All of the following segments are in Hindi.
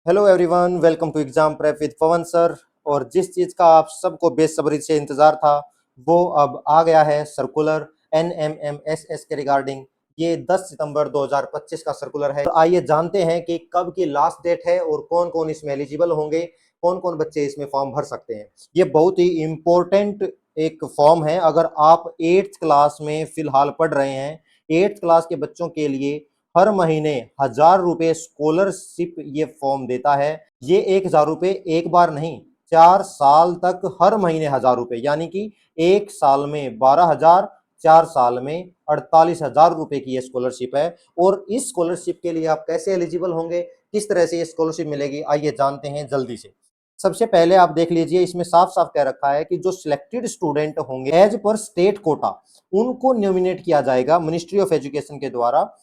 Hello everyone, welcome to exam prep with Pawan sir. और जिस चीज़ का आप सबको बेसब्री से इंतज़ार था वो अब आ गया है, सर्कुलर NMMSS के रिगार्डिंग। ये 10 सितंबर 2025 का सर्कुलर है। तो आइए जानते हैं कि कब की लास्ट डेट है और कौन कौन इसमें एलिजिबल होंगे, कौन कौन बच्चे इसमें फॉर्म भर सकते हैं। ये बहुत ही इम्पोर्टेंट एक फॉर्म है। अगर आप 8th क्लास में फिलहाल पढ़ रहे हैं, 8th क्लास के बच्चों के लिए हर महीने 1000 रुपए स्कॉलरशिप ये फॉर्म देता है। ये 1000 रुपए एक बार नहीं, 4 साल तक हर महीने 1000 रुपए, यानी कि एक साल में 12,000, 4 साल में 48,000 रुपए की ये स्कॉलरशिप है। और इस स्कॉलरशिप के लिए आप कैसे एलिजिबल होंगे, किस तरह से ये स्कॉलरशिप मिलेगी, आइए जानते हैं जल्दी से। सबसे पहले आप देख लीजिए, इसमें साफ साफ कह रखा है कि जो सिलेक्टेड स्टूडेंट होंगे एज पर स्टेट कोटा, उनको नॉमिनेट किया जाएगा मिनिस्ट्री ऑफ एजुकेशन के द्वारा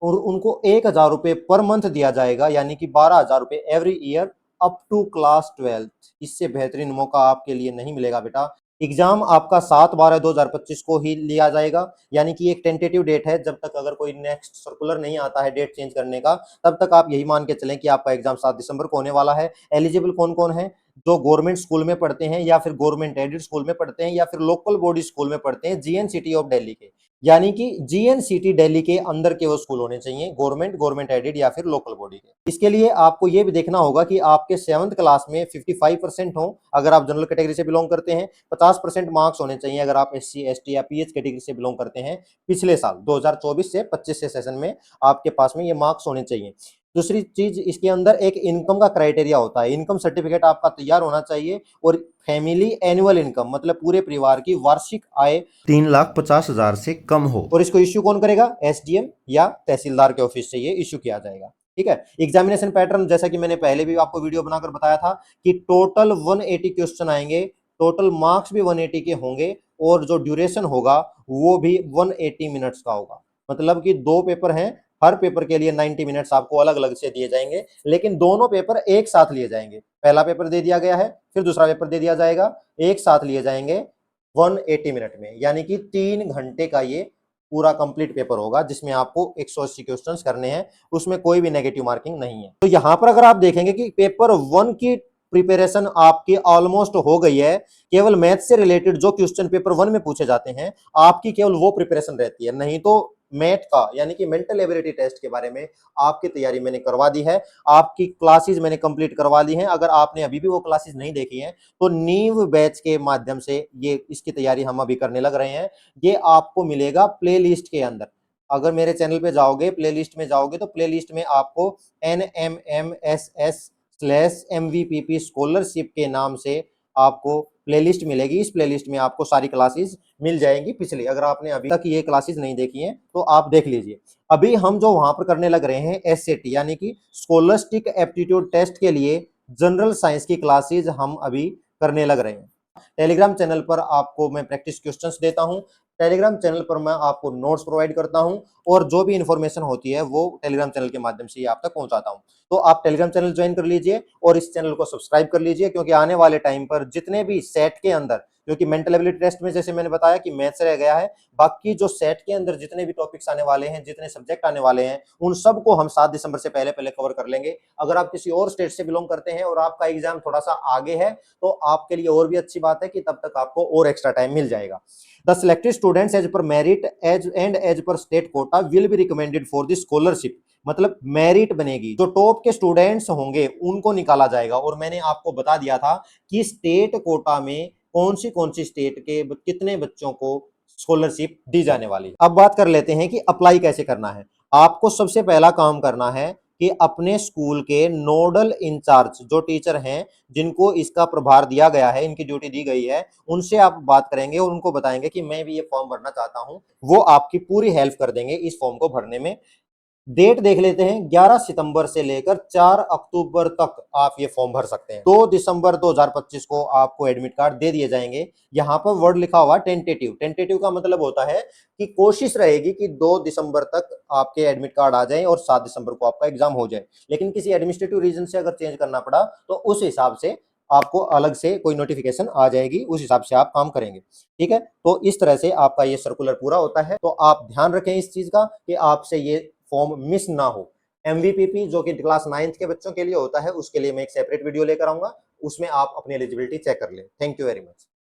और उनको 1000 रुपए पर मंथ दिया जाएगा, यानी कि 12,000 रुपए every year up to class 12th। इससे बेहतरीन मौका आपके लिए नहीं मिलेगा बेटा। एग्जाम आपका 7/12/2025 को ही लिया जाएगा, यानी कि एक टेंटेटिव डेट है। जब तक अगर कोई नेक्स्ट सर्कुलर नहीं आता है डेट चेंज करने का, तब तक आप यही मान के चलें कि आपका एग्जाम 7 दिसंबर को होने वाला है। एलिजिबल कौन कौन है? जो गवर्नमेंट स्कूल में पढ़ते हैं या फिर गवर्नमेंट एडेड स्कूल में पढ़ते हैं या फिर लोकल बॉडी स्कूल में पढ़ते हैं, GN सिटी ऑफ दिल्ली के, यानी कि GN सिटी दिल्ली के अंदर के वो स्कूल होने चाहिए, गवर्नमेंट एडेड या फिर लोकल बॉडी के। इसके लिए आपको ये भी देखना होगा कि आपके 7th क्लास में 55% हो अगर आप जनरल कैटेगरी से बिलोंग करते हैं, 50% मार्क्स होने चाहिए अगर आप SC ST या PH कैटेगरी से बिलोंग करते हैं। पिछले साल 2024 से 25 से सेशन में आपके पास में ये मार्क्स होने चाहिए। दूसरी चीज, इसके अंदर एक इनकम का क्राइटेरिया होता है। इनकम सर्टिफिकेट आपका तैयार होना चाहिए और फैमिली एनुअल इनकम मतलब पूरे परिवार की वार्षिक आय 3,50,000 से कम हो। और इसको इश्यू कौन करेगा? SDM या तहसीलदार के ऑफिस से ये इश्यू किया जाएगा। ठीक है। एग्जामिनेशन पैटर्न, जैसा कि मैंने पहले भी आपको वीडियो बनाकर बताया था कि टोटल 180 क्वेश्चन आएंगे, टोटल मार्क्स भी 180 के होंगे और जो ड्यूरेशन होगा वो भी 180 मिनट्स का होगा। मतलब कि 2 पेपर हैं, हर पेपर के लिए 90 मिनट्स आपको अलग अलग से दिए जाएंगे, लेकिन दोनों पेपर एक साथ लिए जाएंगे। पहला पेपर दे दिया गया है, फिर दूसरा पेपर दे दिया जाएगा, एक साथ लिए जाएंगे 180 मिनट में, यानी कि 3 घंटे का ये पूरा कंप्लीट पेपर होगा जिसमें आपको 180 क्वेश्चंस करने हैं। उसमें कोई भी नेगेटिव मार्किंग नहीं है। तो यहां पर अगर आप देखेंगे कि पेपर 1 की प्रिपरेशन आपकी ऑलमोस्ट हो गई है। केवल मैथ से रिलेटेड जो क्वेश्चन पेपर 1 में पूछे जाते हैं आपकी केवल वो प्रिपरेशन रहती है, नहीं तो मैथ का यानी कि मेंटल एबिलिटी टेस्ट के बारे में आपकी तैयारी मैंने करवा दी है। आपकी क्लासेस मैंने कंप्लीट करवा दी हैं। अगर आपने अभी भी वो क्लासेस नहीं देखी हैं तो नीव बैच के माध्यम से ये इसकी तैयारी हम अभी करने लग रहे हैं। ये आपको मिलेगा प्लेलिस्ट के अंदर। अगर मेरे चैनल पे जाओगे, प्लेलिस्ट में जाओगे, तो प्लेलिस्ट में आपको NMMSS/MVPP स्कॉलरशिप के नाम से आपको प्लेलिस्ट मिलेगी। इस प्लेलिस्ट में आपको सारी क्लासेस मिल जाएंगी पिछली। अगर आपने अभी तक ये क्लासेस नहीं देखी हैं तो आप देख लीजिए। अभी हम जो वहां पर करने लग रहे हैं SAT यानी कि स्कॉलस्टिक एप्टीट्यूड टेस्ट के लिए जनरल साइंस की क्लासेस हम अभी करने लग रहे हैं। टेलीग्राम चैनल पर आपको मैं प्रैक्टिस क्वेश्चंस देता हूं, टेलीग्राम चैनल पर मैं आपको नोट्स प्रोवाइड करता हूं और जो भी इंफॉर्मेशन होती है वो टेलीग्राम चैनल के माध्यम से आप तक पहुंचाता हूं। तो आप टेलीग्राम चैनल ज्वाइन कर लीजिए और इस चैनल को सब्सक्राइब कर लीजिए, क्योंकि आने वाले टाइम पर जितने भी सेट के अंदर, क्योंकि मेंटल एबिलिटी टेस्ट में जैसे मैंने बताया कि मैथ्स रह गया है, बाकी जो सेट के अंदर जितने भी टॉपिक्स आने वाले हैं, जितने सब्जेक्ट आने वाले हैं, उन सबको हम 7 दिसंबर से पहले पहले कवर कर लेंगे। अगर आप किसी और स्टेट से बिलोंग करते हैं और आपका एग्जाम थोड़ा सा आगे है तो आपके लिए और भी अच्छी बात है कि तब तक आपको और एक्स्ट्रा टाइम मिल जाएगा। The selected students as per merit as per state quota will be recommended for the scholarship. मतलब मेरिट बनेगी, जो टॉप के स्टूडेंट्स होंगे उनको निकाला जाएगा। और मैंने आपको बता दिया था कि स्टेट कोटा में कौन सी स्टेट के कितने बच्चों को स्कॉलरशिप दी जाने वाली है। अब बात कर लेते हैं कि अप्लाई कैसे करना है। आपको सबसे पहला काम करना है कि अपने स्कूल के नोडल इंचार्ज जो टीचर हैं, जिनको इसका प्रभार दिया गया है, इनकी ड्यूटी दी गई है, उनसे आप बात करेंगे और उनको बताएंगे कि मैं भी ये फॉर्म भरना चाहता हूं। वो आपकी पूरी हेल्प कर देंगे इस फॉर्म को भरने में। डेट देख लेते हैं, 11 सितंबर से लेकर 4 अक्टूबर तक आप ये फॉर्म भर सकते हैं। 2 दिसंबर 2025 को आपको एडमिट कार्ड दे दिए जाएंगे। यहां पर वर्ड लिखा हुआ टेंटेटिव। टेंटेटिव का मतलब होता है कि कोशिश रहेगी कि 2 दिसंबर तक आपके एडमिट कार्ड आ जाए और 7 दिसंबर को आपका एग्जाम हो जाए। लेकिन किसी एडमिनिस्ट्रेटिव रीजन से अगर चेंज करना पड़ा तो उस हिसाब से आपको अलग से कोई नोटिफिकेशन आ जाएगी, उस हिसाब से आप काम करेंगे। ठीक है। तो इस तरह से आपका ये सर्कुलर पूरा होता है। तो आप ध्यान रखें इस चीज का कि आपसे ये फॉर्म मिस ना हो। एमवीपीपी जो कि क्लास 9th के बच्चों के लिए होता है, उसके लिए मैं एक सेपरेट वीडियो लेकर आऊंगा, उसमें आप अपनी एलिजिबिलिटी चेक कर लें। Thank you very much.